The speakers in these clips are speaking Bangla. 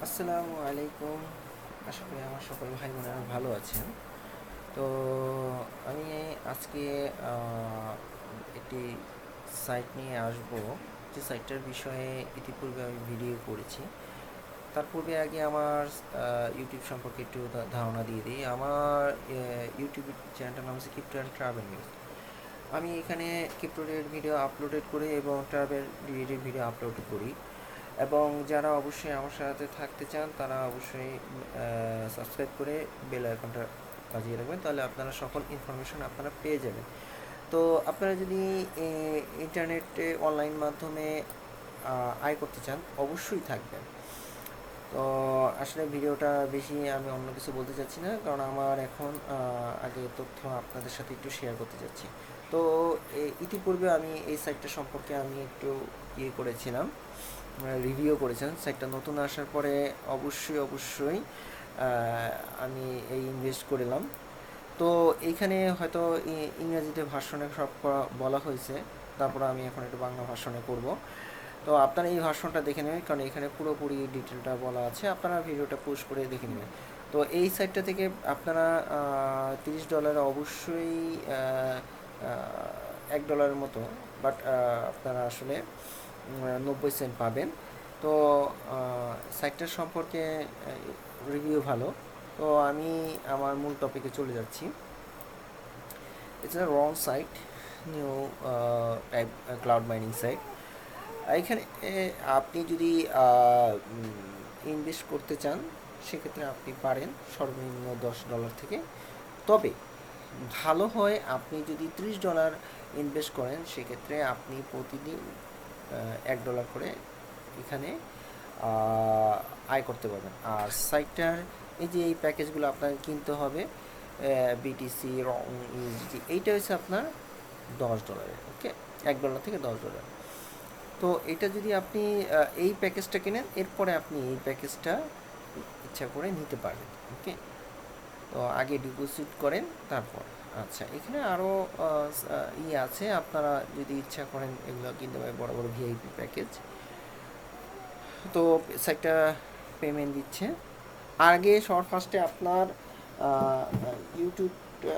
আসসালামু আলাইকুম। আশা করি আমার সকল ভাই বোনেরা ভালো আছেন। তো আমি আজকে একটি সাইট নিয়ে আসব, যে সাইটটার বিষয়ে ইতিপূর্বে আমি ভিডিও করেছি। তার পূর্বে আগে আমার ইউটিউব সম্পর্কে একটু ধারণা দিয়ে দিই। আমার ইউটিউব চ্যানেলটার নাম হচ্ছে ক্রিপ্টো অ্যান্ড ট্রাভেল নিউজ। আমি এখানে ক্রিপ্টো রিলেটেড ভিডিও আপলোডেড করি এবং ট্রাভেল রিলেটেড ভিডিও আপলোড করি। এবং যারা অবশ্যই আমার সাথে থাকতে চান তারা অবশ্যই সাবস্ক্রাইব করে বেল আইকনটা বাজিয়ে রাখবেন, তাহলে আপনারা সকল ইনফরমেশন আপনারা পেয়ে যাবেন। তো আপনারা যদি ইন্টারনেটে অনলাইন মাধ্যমে আয় করতে চান অবশ্যই থাকবেন। তো আসলে ভিডিওটা বেশি আমি অন্য কিছু বলতে চাচ্ছি না, কারণ আমার এখন আগে তথ্য আপনাদের সাথে একটু শেয়ার করতে চাচ্ছি। তো ইতিপূর্বে আমি এই সাইটটা সম্পর্কে আমি একটু করেছিলাম, রিভিউ করেছেন। সাইটটা নতুন আসার পরে অবশ্যই আমি এই ইনভেস্ট করলাম। তো এইখানে হয়তো ইংরেজিতে ভার্সনে সব বলা হয়েছে, তারপর আমি এখন একটু বাংলা ভার্সনে করব। তো আপনারা এই ভার্সনটা দেখে নেবেন, কারণ এখানে পুরোপুরি ডিটেলটা বলা আছে, আপনারা ভিডিওটা পুশ করে দেখে নেবেন। তো এই সাইটটা থেকে আপনারা $30 অবশ্যই $1 মতো, বাট আপনারা আসলে 90 সেন্ট পাবেন। তো সাইটটার সম্পর্কে রিভিউ ভালো। তো আমি আমার মূল টপিকে চলে যাচ্ছি। It's a wrong site, new type cloud mining site. এখানে আপনি যদি ইনভেস্ট করতে চান সেক্ষেত্রে আপনি পারেন সর্বনিম্ন $10 থেকে। তবে ভালো হয় আপনি যদি $30 ইনভেস্ট করেন, সেক্ষেত্রে আপনি প্রতিদিন $1 করে এখানে আয় করতে পারবেন। আর সাইটটার এই প্যাকেজগুলো আপনাকে কিনতে হবে, বিটিসি, রং, ইউএসডি, এইটা হচ্ছে আপনার $10। ওকে, $1 থেকে $10। তো এটা যদি আপনি এই প্যাকেজটা কেনেন, এরপরে আপনি এই প্যাকেজটা ইচ্ছা করে নিতে পারবেন। ওকে, তো আগে ডিপোজিট করেন তারপর। আচ্ছা, এখানে আরও আছে, আপনারা যদি ইচ্ছা করেন এগুলো কিনতে পারেন, বড় বড় ভিআইপি প্যাকেজ। তো সাইটটা পেমেন্ট দিচ্ছে। আগে সবার ফার্স্টে আপনার ইউটিউবটা,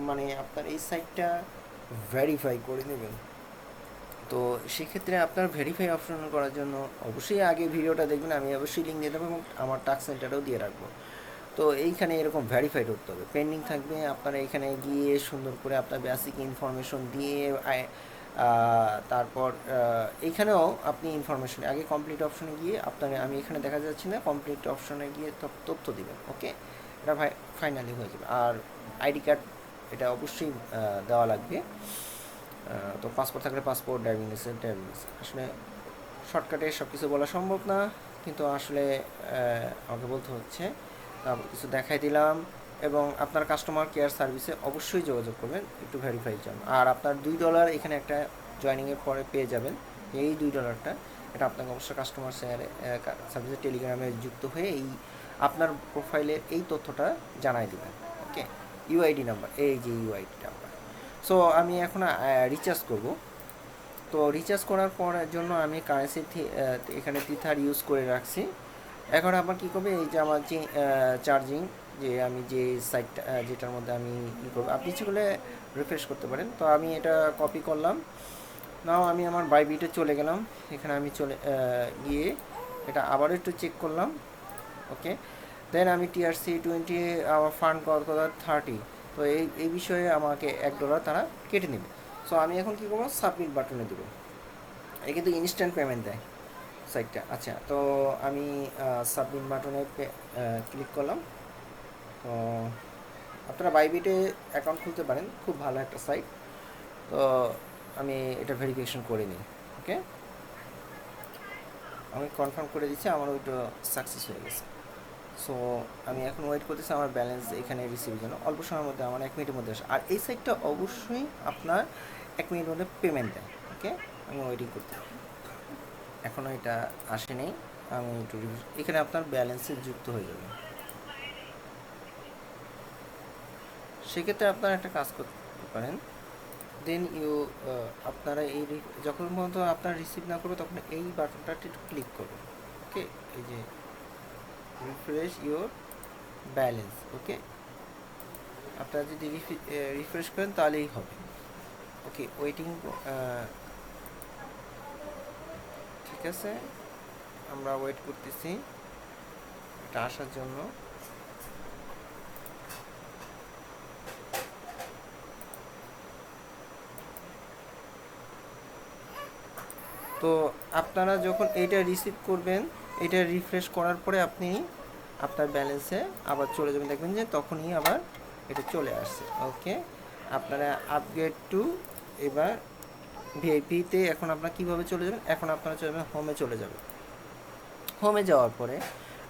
মানে আপনার এই সাইটটা ভেরিফাই করে নেবেন। তো সেক্ষেত্রে আপনার ভেরিফাই অপশন করার জন্য অবশ্যই আগে ভিডিওটা দেখবেন, আমি অবশ্যই লিঙ্ক দিয়ে দেবো এবং আমার টাস্ক সেন্টারটাও দিয়ে রাখবো। তো এইখানে এরকম ভেরিফাই করতে হবে, পেন্ডিং থাকবে। আপনারা এখানে গিয়ে সুন্দর করে আপনার বেসিক ইনফরমেশন দিয়ে তারপর এইখানেও আপনি ইনফরমেশন আগে কমপ্লিট অপশনে গিয়ে আপনার, আমি এখানে দেখা যাচ্ছে না, কমপ্লিট অপশনে গিয়ে তথ্য দিবেন। ওকে, এটা ফাইনালি হয়ে যাবে। আর আইডি কার্ড এটা অবশ্যই দেওয়া লাগবে। তো পাসপোর্ট থাকলে পাসপোর্ট, ড্রাইভিং লাইসেন্স, আসলে শর্টকাটে সব কিছু বলা সম্ভব না, কিন্তু আসলে আমাকে বলতে হচ্ছে। তারপর কিছু দেখাই দিলাম, এবং আপনার কাস্টমার কেয়ার সার্ভিসে অবশ্যই যোগাযোগ করবেন একটু ভেরিফাইয়ের জন্য। আর আপনার $2 এখানে একটা জয়েনিংয়ের পরে পেয়ে যাবেন। এই $2টা এটা আপনাকে অবশ্যই কাস্টমার সার্ভিসে টেলিগ্রামে যুক্ত হয়ে এই আপনার প্রোফাইলের এই তথ্যটা জানাই দেবেন। ওকে, ইউআইডি নাম্বার, এই যে ইউআইডি নাম্বার। সো আমি এখন রিচার্জ করব। তো রিচার্জ করার পরের জন্য আমি কারেন্সি এখানে তিথার ইউজ করে রাখছি। এখন আবার কী করবে, এই যে আমার যে চার্জিং, যে আমি যে সাইটটা যেটার মধ্যে আমি ই করবো, আপনি ইচ্ছে করলে রিফ্রেশ করতে পারেন। তো আমি এটা কপি করলাম, নাও আমি আমার বাইবিটে চলে গেলাম। এখানে আমি গিয়ে এটা আবার একটু চেক করলাম। ওকে, দেন আমি TRC20 আমার ফান্ড কত 30। তো এই বিষয়ে আমাকে $1 তারা কেটে নেবে। সো আমি এখন কী করবো, সাবমিট বাটনে দেবো। এটা কিন্তু ইনস্ট্যান্ট পেমেন্ট দেয় সাইটটা। আচ্ছা, তো আমি সাবমিট বাটনে ক্লিক করলাম। তো আপনারা বাইবিটে অ্যাকাউন্ট খুলতে পারেন, খুব ভালো একটা সাইট। তো আমি এটা ভেরিফিকেশন করে নিই। ওকে, আমি কনফার্ম করে দিচ্ছি, আমার ওইটা সাকসেস হয়ে গেছে। সো আমি এখন ওয়েট করতেছি আমার ব্যালেন্স এখানে রিসিভের জন্য। অল্প সময়ের মধ্যে, আমার 1 মিনিটের মধ্যে আসে। আর এই সাইটটা অবশ্যই আপনার 1 মিনিটের মধ্যে পেমেন্ট দেয়। ওকে, আমি ওয়েটিং করতে, এখনও এটা আসেনি। আমি একটু এখানে আপনার ব্যালেন্সে যুক্ত হয়ে যাবে। সেক্ষেত্রে আপনারা একটা কাজ করতে পারেন, দেন আপনারা যখন পর্যন্ত আপনার রিসিভ না করবে তখন এই বাটনটা একটু ক্লিক করবেন। ওকে, এই যে রিফ্রেশ ইউর ব্যালেন্স। ওকে, আপনারা যদি রিফ্রেশ করেন তাহলেই হবে। ওকে, ওয়েটিং, ঠিক আছে, আমরা ওয়েট করতেছি এটা আসার জন্য। তো আপনারা যখন এইটা রিসিভ করবেন, এটা রিফ্রেশ করার পরে আপনি আপনার ব্যালেন্সে আবার চলে যাবেন, দেখবেন যে তখনই আবার এটা চলে আসছে। ওকে, আপনারা আপগ্রেড টু, এবার ভিআইপিতে এখন আপনারা কীভাবে চলে যাবেন, এখন আপনারা চলে যাবেন হোমে, চলে যাবেন। হোমে যাওয়ার পরে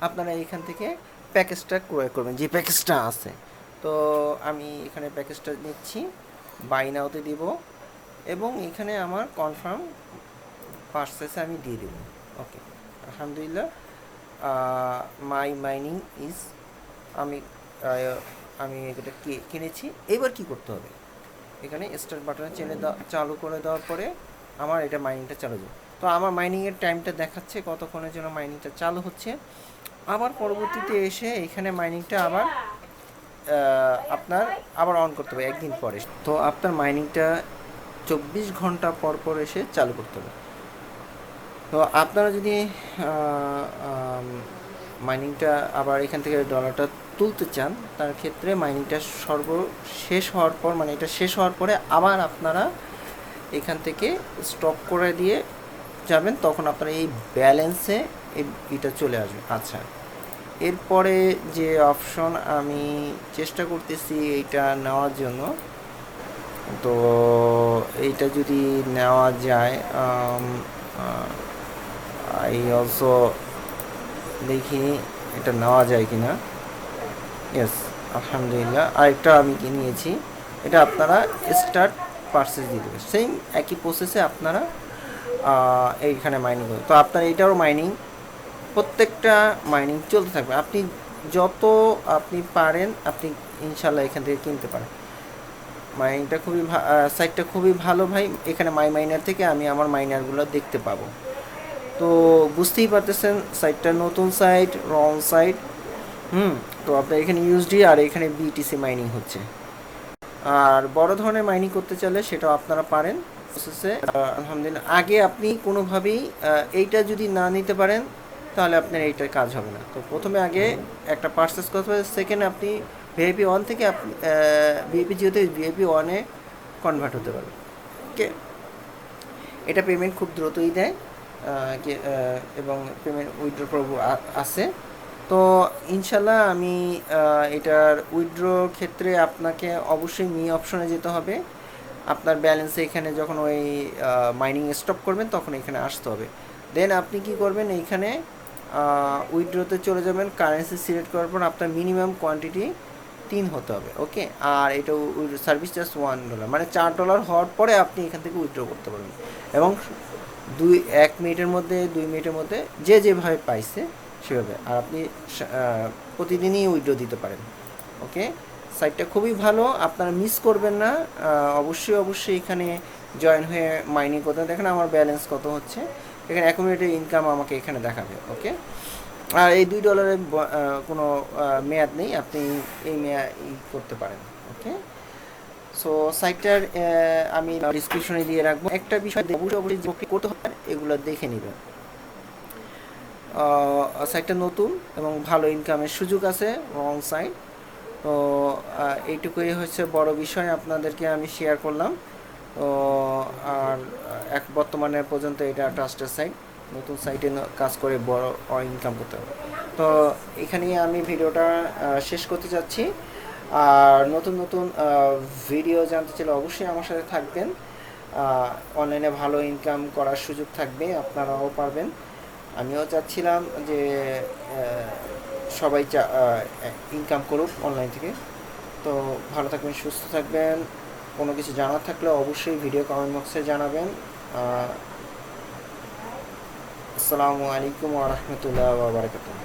আপনারা এখান থেকে প্যাকেজটা ক্রয় করবেন, যে প্যাকেজটা আছে। তো আমি এখানে প্যাকেজটা নিচ্ছি, বাই নাওতে দিব, এবং এখানে আমার কনফার্ম পারচেসে আমি দিয়ে দেব। ওকে, আলহামদুলিল্লাহ, মাই মাইনিং ইজ, আমি আমি এটা কিনেছি। এবার কি করতে হবে, এখানে স্টার্ট বাটনে চালু করে দেওয়ার পরে আমার এটা মাইনিংটা চালু যাবে। তো আমার মাইনিংয়ের টাইমটা দেখাচ্ছে কতক্ষণের জন্য মাইনিংটা চালু হচ্ছে। আবার পরবর্তীতে এসে এখানে মাইনিংটা আবার আপনার আবার অন করতে হবে একদিন পরে। তো আপনার মাইনিংটা 24 ঘন্টা পর পর এসে চালু করতে হবে। তো আপনারা যদি মাইনিংটা আবার এখান থেকে ডলারটা তুলতে চান, তার ক্ষেত্রে মাইনিংটা সর্বশেষ হওয়ার পর, মানে এটা শেষ হওয়ার পরে আবার আপনারা এখান থেকে স্টপ করে দিয়ে যাবেন, তখন আপনারা এই ব্যালেন্সে এটা চলে আসবে। আচ্ছা, এরপরে যে অপশন আমি চেষ্টা করতেছি এইটা নেওয়ার জন্য, তো এইটা যদি নেওয়া যায়, আই অলসো দেখি এটা নেওয়া যায় কি না। ইয়েস, আলহামদুলিল্লাহ, আরেকটা আমি নিয়েছি। এটা আপনারা স্টার্ট পারচেস দিয়ে দেবেন, সেম একই প্রসেসে আপনারা এইখানে মাইনিং করবেন। তো আপনার এইটারও মাইনিং, প্রত্যেকটা মাইনিং চলতে থাকবে। আপনি যত আপনি পারেন আপনি ইনশাল্লাহ এখান থেকে কিনতে পারেন। মাইনিংটা খুবই সাইটটা খুবই ভালো ভাই। এখানে মাই মাইনার থেকে আমি আমার মাইনারগুলো দেখতে পাবো। তো বুঝতেই পারতেছেন সাইটটা নতুন সাইট, রং সাইট। তো আপনার এখানে ইউএসডি আর এখানে বিটিসি মাইনিং হচ্ছে। আর বড় ধরনের মাইনিং করতে চাইলে সেটাও আপনারা পারেন প্রসেসে। আলহামদুলিল্লাহ, আগে আপনি কোনোভাবেই এইটা যদি না নিতে পারেন তাহলে আপনার এইটার কাজ হবে না। তো প্রথমে আগে একটা পারচেস করতে হবে, সেকেন্ড আপনি ভিআইপি 1 থেকে আপনি ভিআইপি 0 থেকে ভিআইপি 1-এ কনভার্ট হতে পারবেন। ওকে, এটা পেমেন্ট খুব দ্রুতই দেয়, এবং পেমেন্ট উইথড্র করব আছে। তো ইনশাল্লাহ আমি এটার উইথড্রোর ক্ষেত্রে আপনাকে অবশ্যই মি অপশনে যেতে হবে। আপনার ব্যালেন্সে এখানে যখন ওই মাইনিং স্টপ করবেন তখন এখানে আসতে হবে। দেন আপনি কি করবেন, এইখানে উইথড্রোতে চলে যাবেন। কারেন্সি সিলেক্ট করার পর আপনার মিনিমাম কোয়ান্টিটি 3 হতে হবে। ওকে, আর এটা সার্ভিস চার্জ $1, মানে $4 হওয়ার পরে আপনি এখান থেকে উইথড্র করতে পারবেন। এবং 1 মিনিটের মধ্যে 2 মিনিটের মধ্যে যে যেভাবে পাইছে সেভাবে, আর আপনি প্রতিদিনই উইথড্র দিতে পারেন। ওকে, সাইটটা খুবই ভালো, আপনারা মিস করবেন না। অবশ্যই এখানে জয়েন হয়ে মাইনিং করতে দেখেন আমার ব্যালেন্স কত হচ্ছে। এখানে 1 মিনিটের ইনকাম আমাকে এখানে দেখাবে। ওকে, আর এই $2 কোনো মেয়াদ নেই, আপনি এই মেয়াদ করতে পারেন। ওকে, সো সাইটটার আমি ডিসক্রিপশনে দিয়ে রাখবো। একটা বিষয় অবশ্যই করতে হবে, এগুলো দেখে নেবেন। সাইটটা নতুন এবং ভালো ইনকামের সুযোগ আছে, রং সাইট। তো এইটুকুই হচ্ছে বড় বিষয়, আপনাদেরকে আমি শেয়ার করলাম। তো আর বর্তমানে পর্যন্ত এটা ট্রাস্টেড সাইট, নতুন সাইটে কাজ করে বড় ইনকাম করতে হবে। তো এখানেই আমি ভিডিওটা শেষ করতে চাচ্ছি। আর নতুন ভিডিও জানতে চাইলে অবশ্যই আমার সাথে থাকবেন। অনলাইনে ভালো ইনকাম করার সুযোগ থাকবে, আপনারাও পারবেন। আমিও চাচ্ছিলাম যে সবাই ইনকাম করুক অনলাইন থেকে। তো ভালো থাকবেন, সুস্থ থাকবেন। কোনো কিছু জানার থাকলে অবশ্যই ভিডিও কমেন্ট বক্সে জানাবেন। আসসালামু আলাইকুম ওয়া রাহমাতুল্লাহি ওয়া বারাকাতুহু।